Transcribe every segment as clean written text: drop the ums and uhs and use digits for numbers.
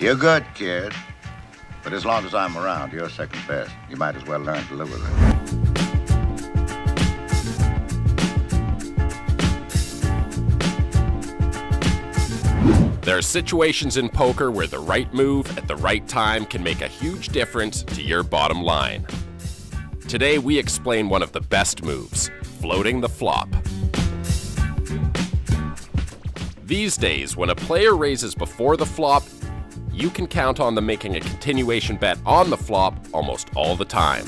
You're good, kid. But as long as I'm around, you're second best. You might as well learn to live with it. There are situations in poker where the right move at the right time can make a huge difference to your bottom line. Today we explain one of the best moves, floating the flop. These days, when a player raises before the flop, you can count on them making a continuation bet on the flop almost all the time.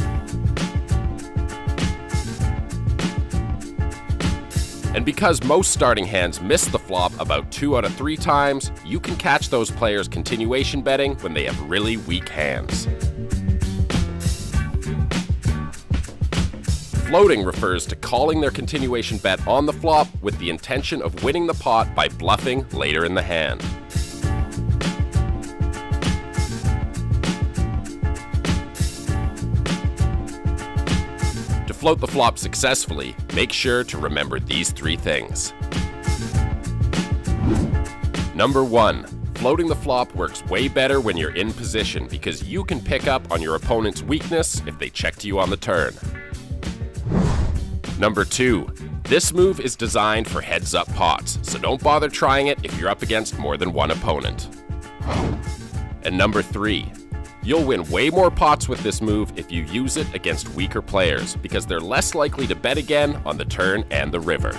And because most starting hands miss the flop about 2 out of 3 times, you can catch those players continuation betting when they have really weak hands. Floating refers to calling their continuation bet on the flop with the intention of winning the pot by bluffing later in the hand. To float the flop successfully, make sure to remember these 3 things. Number 1. Floating the flop works way better when you're in position because you can pick up on your opponent's weakness if they check to you on the turn. Number 2. This move is designed for heads-up pots, so don't bother trying it if you're up against more than one opponent. And number 3. You'll win way more pots with this move if you use it against weaker players, because they're less likely to bet again on the turn and the river.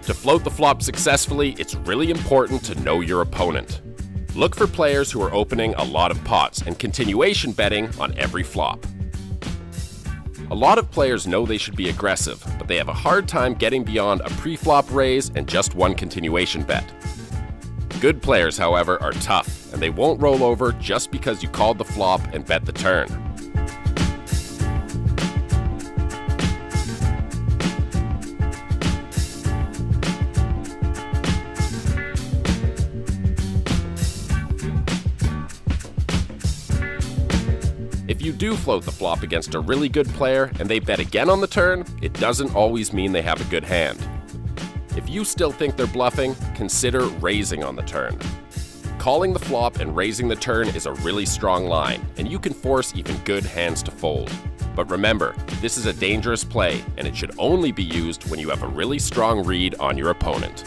To float the flop successfully, it's really important to know your opponent. Look for players who are opening a lot of pots and continuation betting on every flop. A lot of players know they should be aggressive, but they have a hard time getting beyond a pre-flop raise and just one continuation bet. Good players, however, are tough, and they won't roll over just because you called the flop and bet the turn. If you do float the flop against a really good player and they bet again on the turn, it doesn't always mean they have a good hand. If you still think they're bluffing, consider raising on the turn. Calling the flop and raising the turn is a really strong line, and you can force even good hands to fold. But remember, this is a dangerous play, and it should only be used when you have a really strong read on your opponent.